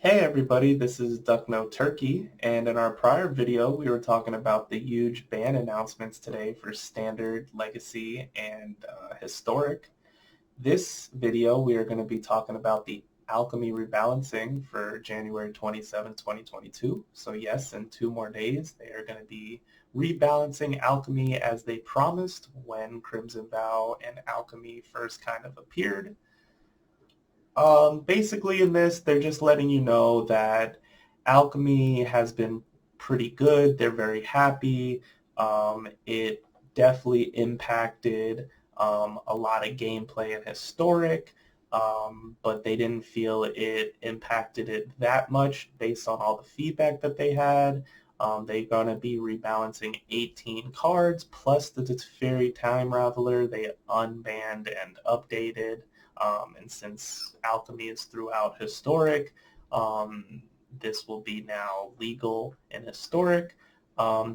Hey everybody, this is Duck No Turkey, and in our prior video we were talking about the huge ban announcements today for Standard, Legacy, and Historic. This video we are going to be talking about the Alchemy Rebalancing for January 27, 2022. So yes, in 2 more days they are going to be rebalancing Alchemy as they promised when Crimson Vow and Alchemy first kind of appeared. Basically in this, they're just letting you know that Alchemy has been pretty good. They're very happy. It definitely impacted a lot of gameplay and historic, but they didn't feel it impacted it that much based on all the feedback that they had. They're going to be rebalancing 18 cards plus the Teferi Time Raveler they unbanned and updated. And since Alchemy is throughout Historic, this will be now legal in Historic.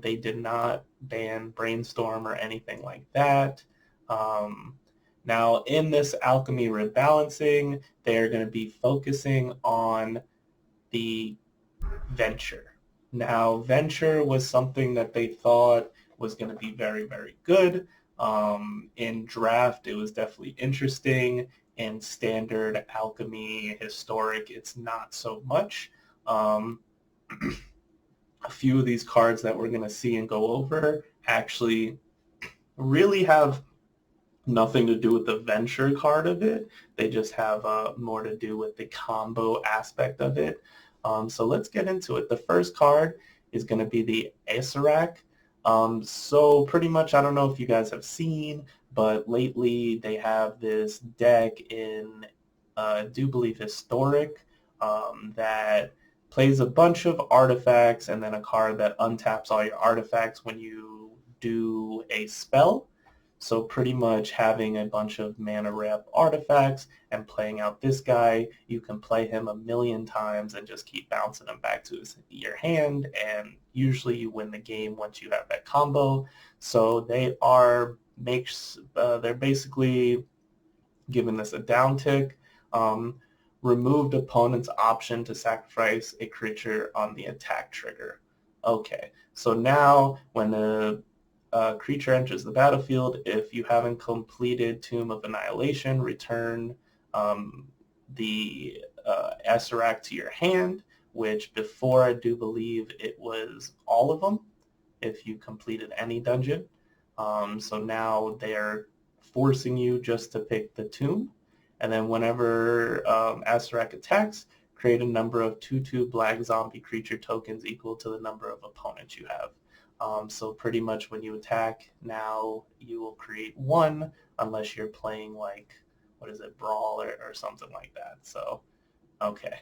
They did not ban Brainstorm or anything like that. Now, in this Alchemy Rebalancing, they're going to be focusing on the Venture. Now, Venture was something that they thought was going to be very, very good. In draft, it was definitely interesting. In standard Alchemy, historic, it's not so much. A few of these cards that we're going to see and go over actually really have nothing to do with the venture card of it. They just have more to do with the combo aspect of it. So let's get into it. The first card is going to be the Acerac. So pretty much, I don't know if you guys have seen, but lately they have this deck in, I do believe, Historic, that plays a bunch of artifacts and then a card that untaps all your artifacts when you do a spell. So pretty much having a bunch of mana rep artifacts and playing out this guy, you can play him a million times and just keep bouncing him back to your hand, and usually you win the game once you have that combo. So they're basically giving this a downtick. Removed opponent's option to sacrifice a creature on the attack trigger. Okay, so now when the creature enters the battlefield, if you haven't completed Tomb of Annihilation, return the Acerac to your hand, which before I do believe it was all of them if you completed any dungeon. So now they're forcing you just to pick the Tomb. And then whenever Acerac attacks, create a number of 2/2 black zombie creature tokens equal to the number of opponents you have. So pretty much when you attack, now you will create one unless you're playing like, what is it, Brawl or something like that. So, okay.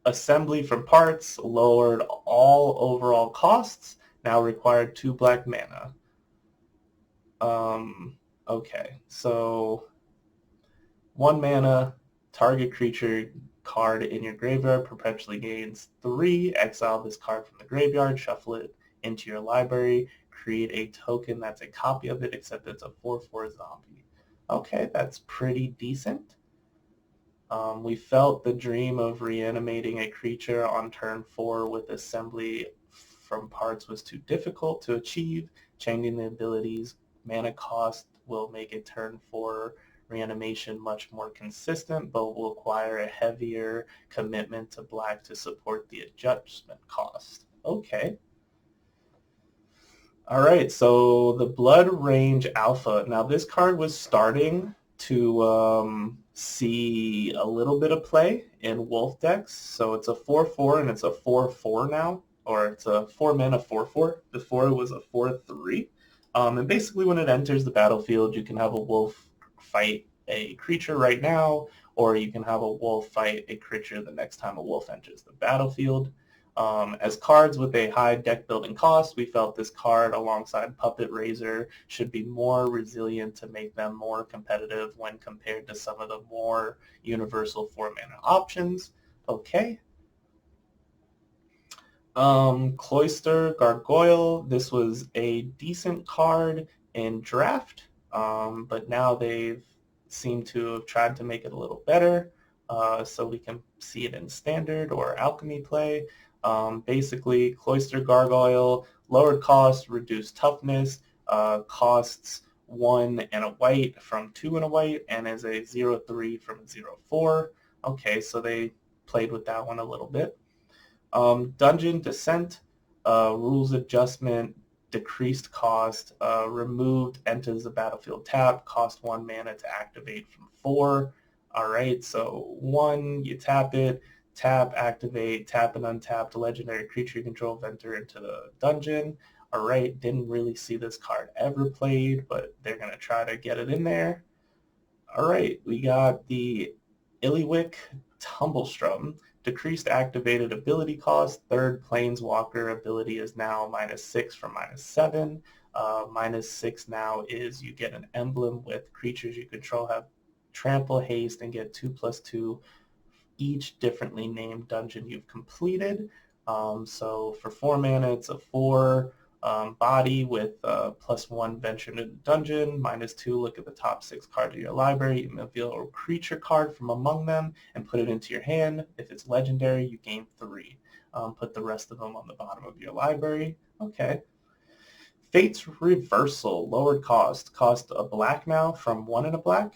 Assembly from parts lowered all overall costs, now required 2 black mana. Okay, so 1 mana, target creature card in your graveyard perpetually gains 3. Exile this card from the graveyard, shuffle it into your library, create a token that's a copy of it, except it's a 4/4 zombie. Okay, that's pretty decent. We felt the dream of reanimating a creature on turn 4 with assembly from parts was too difficult to achieve. Changing the abilities mana cost will make a turn 4 reanimation much more consistent, but will require a heavier commitment to black to support the adjustment cost. Okay. All right, so the Blood Range Alpha. Now this card was starting to see a little bit of play in Wolf decks. So it's a 4/4 and it's a 4/4 now, or it's a 4 mana 4/4. Before it was a 4/3. And basically when it enters the battlefield, you can have a wolf fight a creature right now, or you can have a wolf fight a creature the next time a wolf enters the battlefield. As cards with a high deck building cost, we felt this card alongside Puppet Razor should be more resilient to make them more competitive when compared to some of the more universal 4 mana options. Okay. Cloister Gargoyle, this was a decent card in draft, but now they've seemed to have tried to make it a little better. so we can see it in standard or alchemy play. Basically, Cloister Gargoyle, lowered cost, reduced toughness, costs 1 and a white from 2 and a white, and is a 0/3 from a 0/4. Okay, so they played with that one a little bit. Dungeon Descent, rules adjustment, decreased cost, removed, enters the battlefield tap, cost 1 mana to activate from 4. All right, so 1, you tap it, tap, activate, tap an untapped legendary creature you control, enter into the dungeon. All right, didn't really see this card ever played, but they're going to try to get it in there. All right, we got the Illiwick Tumblestrum. Decreased activated ability cost. Third Planeswalker ability is now -6 from -7. -6 now is you get an emblem with creatures you control have trample, haste, and get 2/2 each differently named dungeon you've completed. So for 4 mana, it's a 4 body with +1 venture into the dungeon, -2 look at the top 6 cards of your library, you reveal a creature card from among them and put it into your hand. If it's legendary, you gain 3. Put the rest of them on the bottom of your library. Okay. Fate's Reversal, lowered cost. Cost a black now from 1 and a black.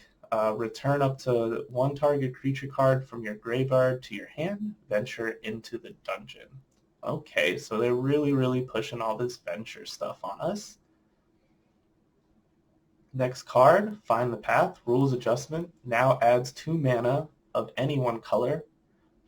Return up to 1 target creature card from your graveyard to your hand. Venture into the dungeon. Okay, so they're really pushing all this venture stuff on us. Next card, Find the Path, rules adjustment. Now adds 2 mana of any one color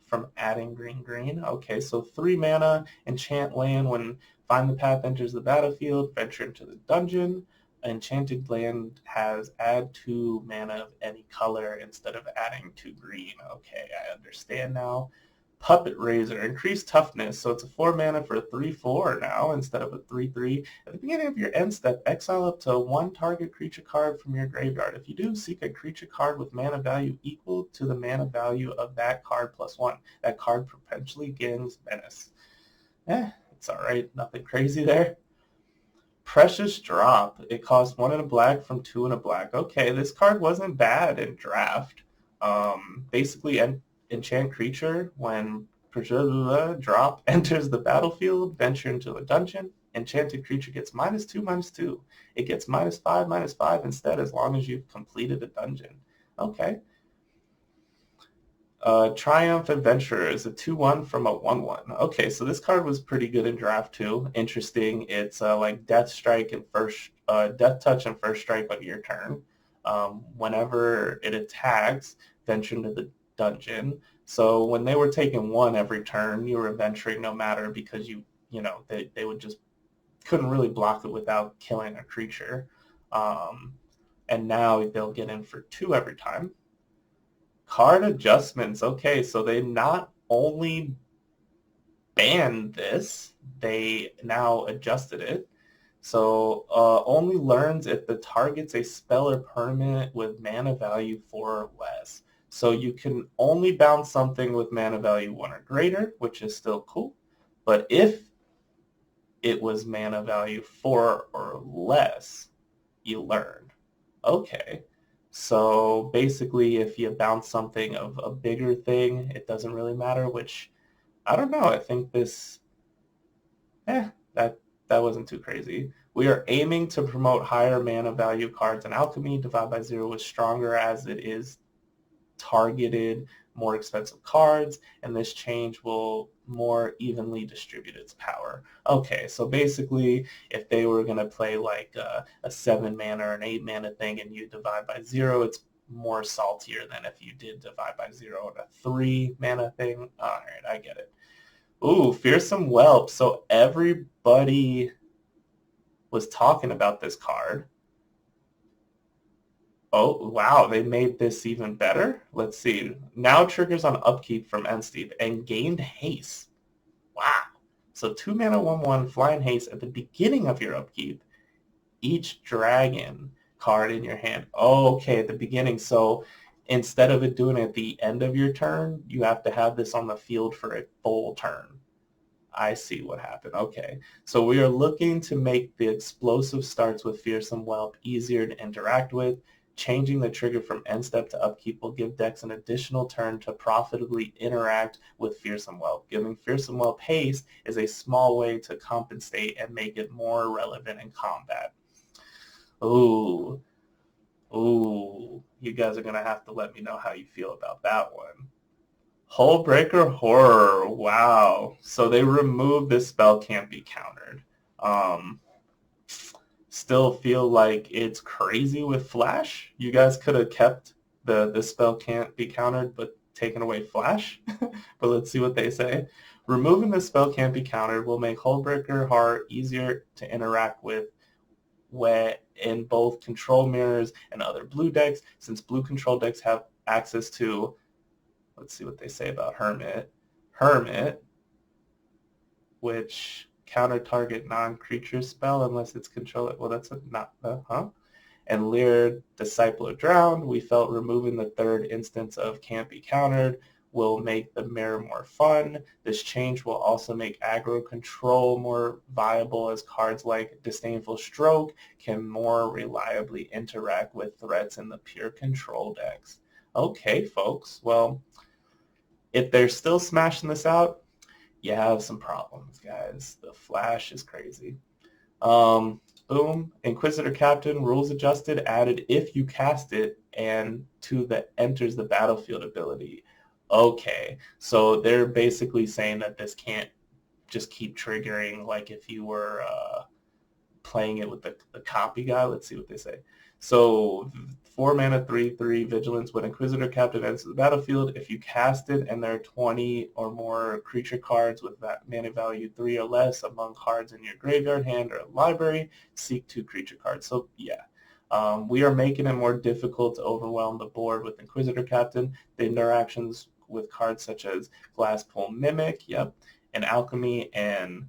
from adding green. Okay, so 3 mana, enchant land. When Find the Path enters the battlefield, venture into the dungeon. Enchanted land has add 2 mana of any color instead of adding 2 green. Okay, I understand now. Puppet Razor, increased toughness, so it's a 4 mana for a 3/4 now instead of a 3/3. At the beginning of your end step, exile up to 1 target creature card from your graveyard. If you do, seek a creature card with mana value equal to the mana value of that card +1. That card potentially gains menace. It's alright, nothing crazy there. Precious Drop, it costs 1 and a black from 2 and a black. Okay, this card wasn't bad in draft. Basically, enchant creature when drop enters the battlefield, venture into the dungeon. Enchanted creature gets -2/-2. It gets -5/-5 instead as long as you've completed a dungeon. Okay. Triumph Adventurer is a 2/1 from a 1/1. Okay, so this card was pretty good in draft too. Interesting. It's like Death Strike and Death Touch and First Strike on your turn. Whenever it attacks, venture into the dungeon. So when they were taking 1 every turn, you were venturing no matter because they would just couldn't really block it without killing a creature. And now they'll get in for 2 every time. Card adjustments. Okay, so they not only banned this, they now adjusted it. So only learns if the target's a spell or permanent with mana value 4 or less. So you can only bounce something with mana value 1 or greater, which is still cool. But if it was mana value 4 or less, you learned. Okay. So basically, if you bounce something of a bigger thing, it doesn't really matter, which, I don't know, I think this, that wasn't too crazy. We are aiming to promote higher mana value cards in Alchemy. Divide by 0 is stronger as it is targeted more expensive cards, and this change will more evenly distribute its power. Okay, so basically, if they were going to play like a 7 mana or an 8 mana thing and you divide by 0, it's more saltier than if you did divide by 0 and a 3 mana thing. All right, I get it. Ooh, Fearsome Whelp. So everybody was talking about this card. Oh, wow, they made this even better? Let's see. Now triggers on upkeep from end step and gained haste. Wow. So 2 mana 1/1 flying haste at the beginning of your upkeep. Each dragon card in your hand. Oh, okay, at the beginning. So instead of it doing it at the end of your turn, you have to have this on the field for a full turn. I see what happened. Okay. So we are looking to make the explosive starts with Fearsome Whelp easier to interact with. Changing the trigger from end step to upkeep will give decks an additional turn to profitably interact with Fearsome Whelp. Giving Fearsome Whelp haste is a small way to compensate and make it more relevant in combat. Ooh, you guys are going to have to let me know how you feel about that one. Hullbreaker Horror, wow. So they removed this spell can't be countered. Still feel like it's crazy with Flash. You guys could have kept the spell can't be countered but taken away Flash. But let's see what they say. Removing the spell can't be countered will make Hullbreaker Horror easier to interact with in both control mirrors and other blue decks, since blue control decks have access to, let's see what they say about Hermit, which counter target non-creature spell unless it's controlled. Well, that's and Leer, Discipler Drowned. We felt removing the third instance of can't be countered will make the mirror more fun. This change will also make aggro control more viable, as cards like Disdainful Stroke can more reliably interact with threats in the pure control decks. Okay, folks. Well, if they're still smashing this out, you have some problems, guys. The Flash is crazy. Boom. Inquisitor Captain, rules adjusted, added if you cast it and to the enters the battlefield ability. Okay, so they're basically saying that this can't just keep triggering like if you were playing it with the copy guy. Let's see what they say. So 4 mana, 3/3 vigilance. When Inquisitor Captain enters the battlefield, if you cast it and there are 20 or more creature cards with that mana value 3 or less among cards in your graveyard, hand, or library, seek 2 creature cards. So yeah, we are making it more difficult to overwhelm the board with Inquisitor Captain. The interactions with cards such as Glasspool Mimic, and Alchemy and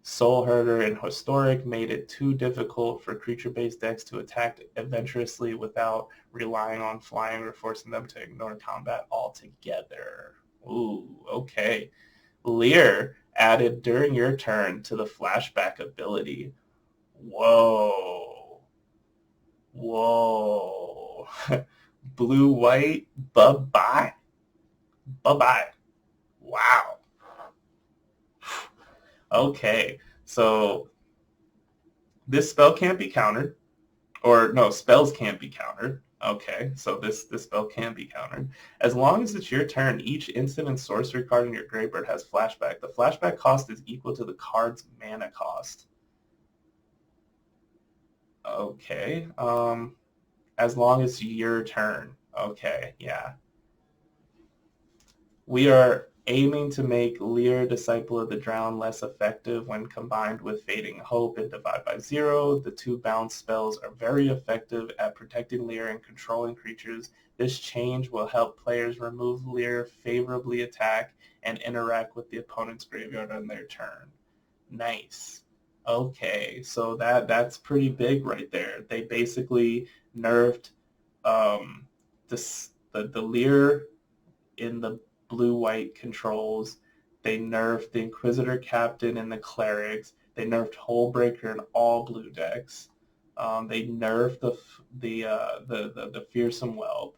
Soul Herder and Historic made it too difficult for creature-based decks to attack adventurously without relying on flying or forcing them to ignore combat altogether. Ooh, okay. Leer added during your turn to the flashback ability. Whoa. Blue-white, bye-bye. Bye-bye. Wow. Okay, so this spell can't be countered. Or no, spells can't be countered. Okay, so this spell can be countered. As long as it's your turn, each instant and sorcery card in your graveyard has flashback. The flashback cost is equal to the card's mana cost. Okay, as long as it's your turn. Okay, yeah. We are aiming to make Leer, Disciple of the Drowned, less effective when combined with Fading Hope and Divide by Zero. The 2 bounce spells are very effective at protecting Leer and controlling creatures. This change will help players remove Leer, favorably attack, and interact with the opponent's graveyard on their turn. Nice. Okay, so that's pretty big right there. They basically nerfed the Leer in the blue-white controls. They nerfed the Inquisitor Captain and the Clerics. They nerfed Hullbreaker in all blue decks. They nerfed the Fearsome Whelp.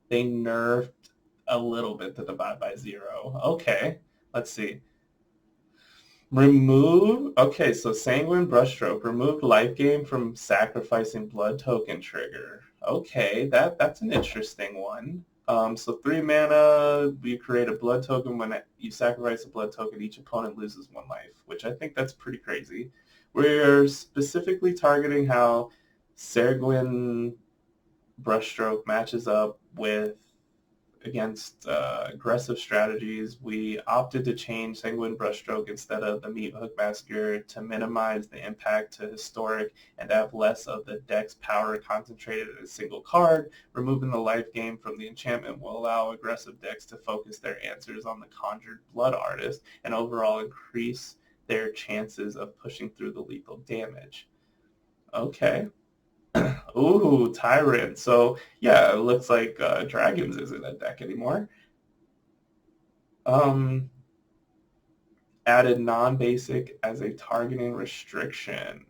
They nerfed a little bit the Divide by Zero. Okay, let's see. Okay, so Sanguine Brushstroke. Removed life gain from sacrificing blood token trigger. Okay, that's an interesting one. So 3 mana, you create a blood token. When you sacrifice a blood token, each opponent loses 1 life, which I think that's pretty crazy. We're specifically targeting how Sanguine Brushstroke matches up against aggressive strategies. We opted to change Sanguine Brushstroke instead of the Meat Hook Massacre to minimize the impact to Historic and have less of the deck's power concentrated in a single card. Removing the life gain from the enchantment will allow aggressive decks to focus their answers on the Conjured Blood Artist and overall increase their chances of pushing through the lethal damage. Okay. Ooh, Tyrant. So, yeah, it looks like Dragons isn't a deck anymore. Added non-basic as a targeting restriction.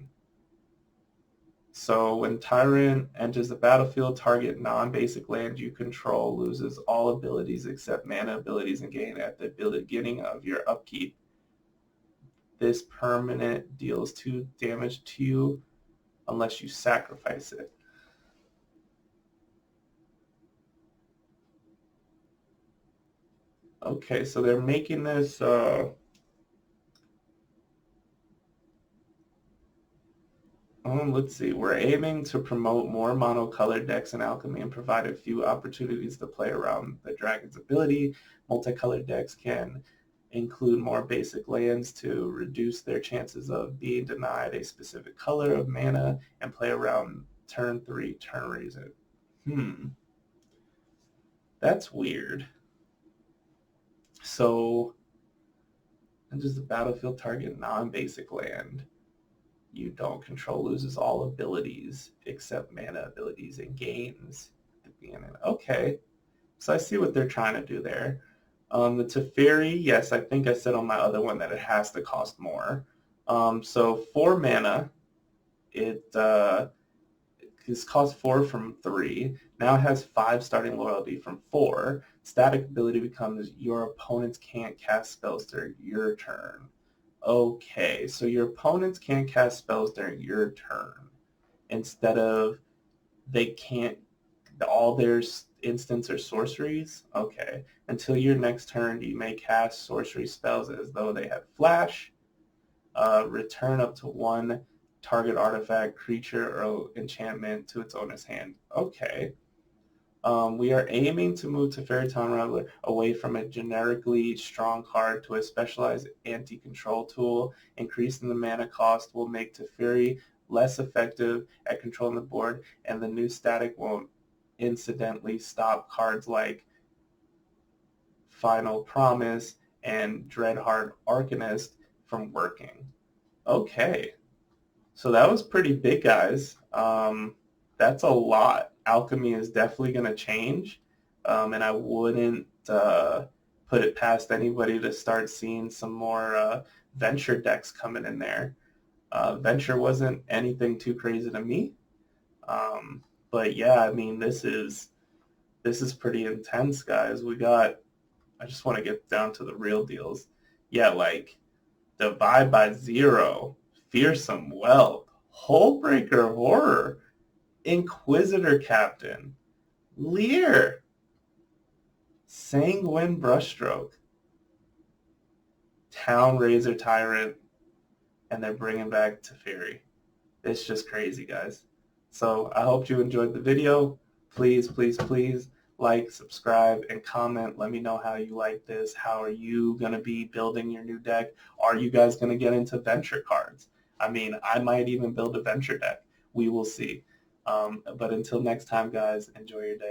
So when Tyrant enters the battlefield, target non-basic land you control loses all abilities except mana abilities and gain at the beginning of your upkeep. This permanent deals 2 damage to you unless you sacrifice it. Okay, so they're making this let's see. We're aiming to promote more monocolored decks in Alchemy and provide a few opportunities to play around the dragon's ability. Multicolored decks can include more basic lands to reduce their chances of being denied a specific color of mana and play around turn 3 turn reason. That's weird. So, enters the battlefield, target non-basic land you don't control loses all abilities except mana abilities and gains at the beginning. Okay, so I see what they're trying to do there. The Teferi, yes, I think I said on my other one that it has to cost more. So 4 mana, it cost 4 from 3. Now it has 5 starting loyalty from 4. Static ability becomes your opponents can't cast spells during your turn. Okay, so your opponents can't cast spells during your turn instead of they can't, all their instants are sorceries. Okay, until your next turn you may cast sorcery spells as though they had flash. Return up to 1 target artifact, creature, or enchantment to its owner's hand. Okay. We are aiming to move Teferi Time Rattler away from a generically strong card to a specialized anti-control tool. Increasing the mana cost will make Teferi less effective at controlling the board, and the new static won't incidentally stop cards like Final Promise and Dreadheart Arcanist from working. Okay. So that was pretty big, guys. That's a lot. Alchemy is definitely going to change, and I wouldn't put it past anybody to start seeing some more Venture decks coming in there. Venture wasn't anything too crazy to me, but yeah, I mean this is pretty intense, guys. I just want to get down to the real deals. Yeah, like Divide by Zero, Fearsome Wealth, Hullbreaker Horror, Inquisitor Captain, Lear, Sanguine Brushstroke, Town Razor Tyrant, and they're bringing back Teferi. It's just crazy, guys. So I hope you enjoyed the video. Please, please, please like, subscribe, and comment. Let me know how you like this. How are you going to be building your new deck? Are you guys going to get into Venture cards? I mean, I might even build a Venture deck. We will see. But until next time, guys, enjoy your day.